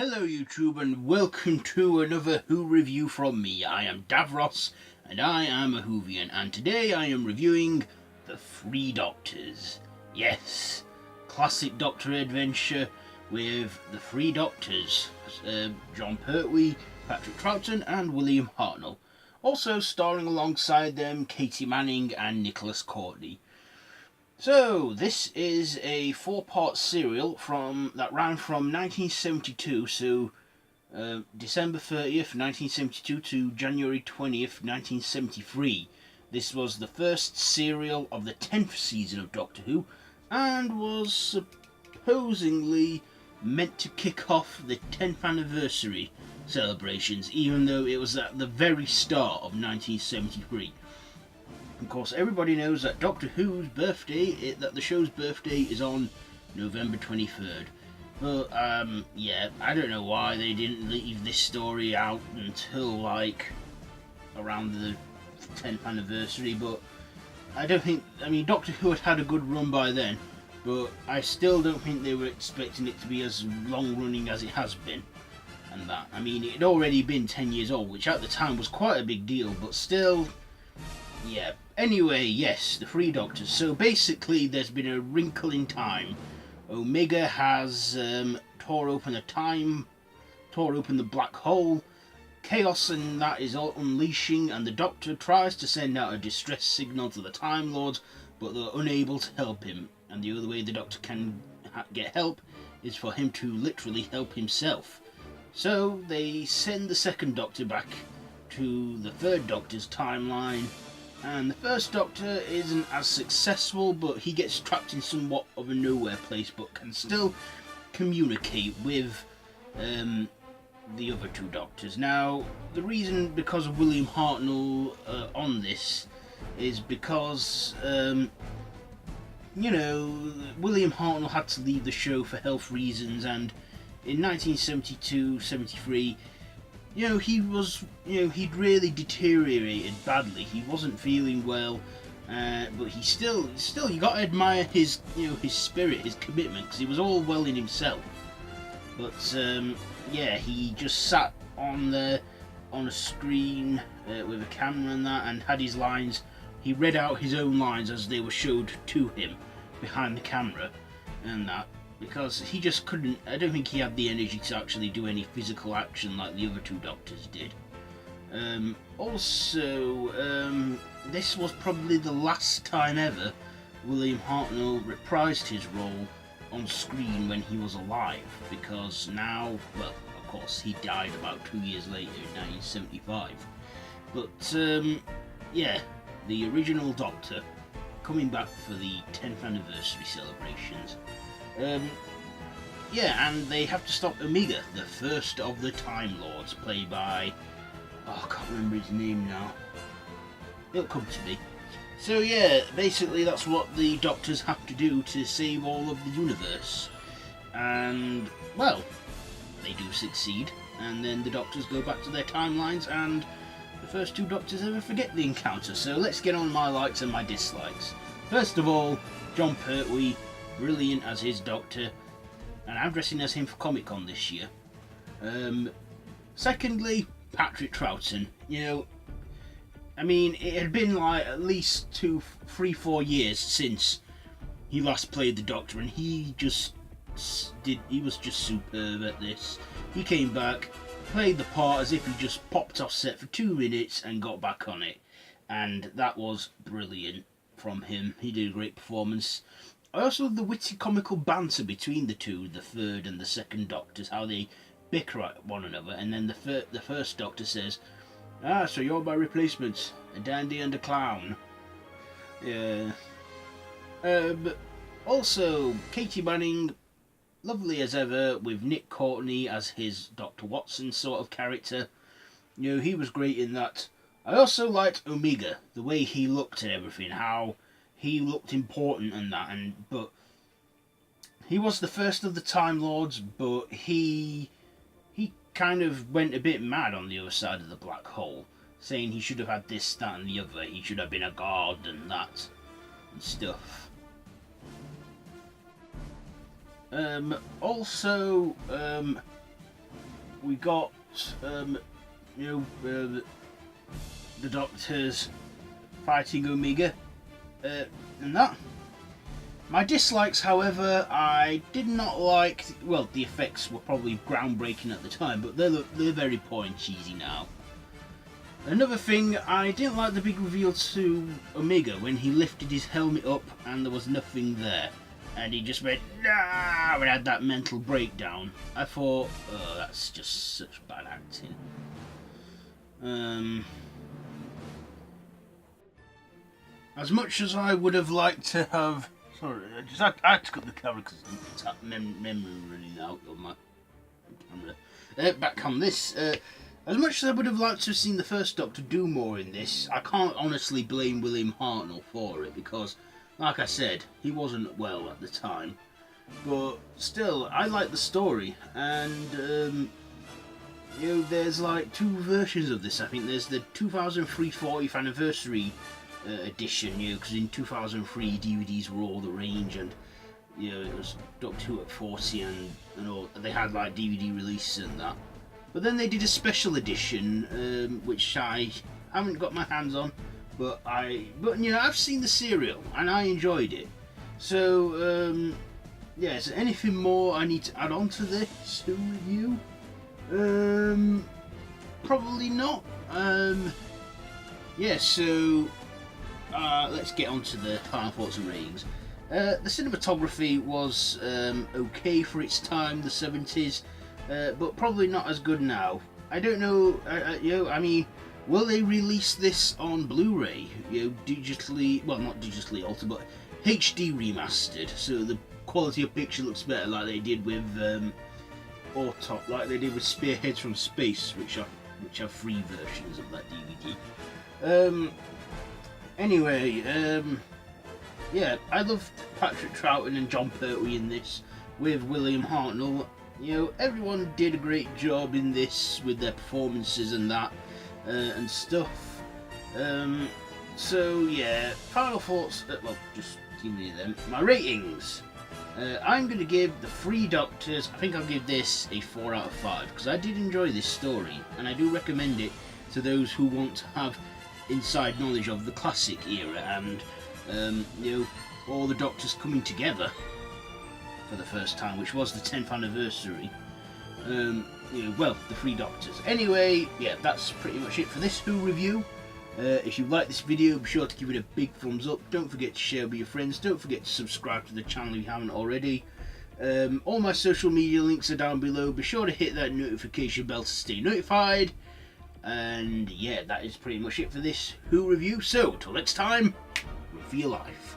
Hello YouTube and welcome to another Who review from me. I am Davros and I am a Whovian, and today I am reviewing The Three Doctors. Yes, classic Doctor adventure with the Three Doctors, John Pertwee, Patrick Troughton and William Hartnell. Also starring alongside them Katie Manning and Nicholas Courtney. So, this is a 4-part serial that ran from 1972, so December 30th, 1972 to January 20th, 1973. This was the first serial of the 10th season of Doctor Who, and was supposedly meant to kick off the 10th anniversary celebrations, even though it was at the very start of 1973. Of course, everybody knows that Doctor Who's birthday, that the show's birthday is on November 23rd. But, yeah, I don't know why they didn't leave this story out until, like, around the 10th anniversary, but I don't think, Doctor Who had a good run by then, but I still don't think they were expecting it to be as long-running as it has been, and that. It had already been 10 years old, which at the time was quite a big deal, but still, yeah. Anyway, yes, the Three Doctors. So basically, there's been a wrinkle in time. Omega has tore open the black hole. Chaos and that is all unleashing, and the Doctor tries to send out a distress signal to the Time Lords, but they're unable to help him. And the only way the Doctor can get help is for him to literally help himself. So they send the second Doctor back to the third Doctor's timeline. And the first Doctor isn't as successful, but he gets trapped in somewhat of a nowhere place, but can still communicate with the other two Doctors. Now, the reason because of William Hartnell on this is because, William Hartnell had to leave the show for health reasons, and in 1972-73, he'd really deteriorated badly. He wasn't feeling well, but he still, you got to admire his spirit, his commitment, because he was all well in himself. But yeah, he just sat on a screen with a camera and that, and had his lines. He read out his own lines as they were showed to him behind the camera, and that. Because he just couldn't, I don't think he had the energy to actually do any physical action like the other two Doctors did. This was probably the last time ever William Hartnell reprised his role on screen when he was alive, because now, well, of course, he died about 2 years later in 1975. But, yeah, the original Doctor coming back for the 10th anniversary celebrations. Yeah, and they have to stop Omega, the first of the Time Lords, played by, I can't remember his name now. It'll come to me. So yeah, basically that's what the Doctors have to do to save all of the universe. And, well, they do succeed, and then the Doctors go back to their timelines, and the first two Doctors ever forget the encounter. So let's get on my likes and my dislikes. First of all, John Pertwee, brilliant as his Doctor, and I'm dressing as him for Comic-Con this year. Secondly, Patrick Troughton. It had been like at least 2, 3, 4 years since he last played the Doctor, and he was just superb at this. He came back, played the part as if he just popped off set for 2 minutes and got back on it, and that was brilliant from him. He did a great performance. I also love the witty comical banter between the two, the third and the second Doctors, how they bicker at one another, and then the first Doctor says, so you're my replacement, a dandy and a clown. Yeah. Also, Katie Manning, lovely as ever, with Nick Courtney as his Dr. Watson sort of character. He was great in that. I also liked Omega, the way he looked at everything, how he looked important and that, but he was the first of the Time Lords, but he kind of went a bit mad on the other side of the black hole, saying he should have had this, that and the other, he should have been a god and that, and stuff. Also, we got the Doctors fighting Omega, and that. My dislikes, however, I did not like. Well, the effects were probably groundbreaking at the time, but they're very poor and cheesy now. Another thing, I didn't like the big reveal to Omega when he lifted his helmet up and there was nothing there, and he just went nah and had that mental breakdown. I thought, oh, that's just such bad acting. As much as I would have liked to have. Sorry, I had to cut the camera because it's memory running out on my camera. Back on this. As much as I would have liked to have seen the first Doctor do more in this, I can't honestly blame William Hartnell for it because, like I said, he wasn't well at the time. But still, I like the story, and there's like 2 versions of this. I think there's the 2003 40th anniversary edition, because in 2003 DVDs were all the rage, and it was Doctor Who at 40 and all. They had like DVD releases and that. But then they did a special edition, which I haven't got my hands on, but I've seen the serial and I enjoyed it. So is there anything more I need to add on to this review? Probably not. So let's get on to the final thoughts and ratings. The cinematography was okay for its time, the 70s, but probably not as good now. I don't know. I mean, will they release this on Blu-ray? Digitally, well, not digitally altered, but HD remastered, so the quality of picture looks better, like they did with Autop, like they did with Spearheads from Space, which are free versions of that DVD. Anyway, I loved Patrick Troughton and John Pertwee in this with William Hartnell. Everyone did a great job in this with their performances and that and stuff. Final thoughts. Just give me them. My ratings. I'm going to give the 3 Doctors. I think I'll give this a 4 out of 5 because I did enjoy this story and I do recommend it to those who want to have inside knowledge of the classic era and all the Doctors coming together for the first time, which was the 10th anniversary. The 3 Doctors. Anyway, that's pretty much it for this Who review. If you like this video, be sure to give it a big thumbs up. Don't forget to share with your friends. Don't forget to subscribe to the channel if you haven't already. All my social media links are down below. Be sure to hit that notification bell to stay notified. And that is pretty much it for this Who review. So, till next time, run for your life.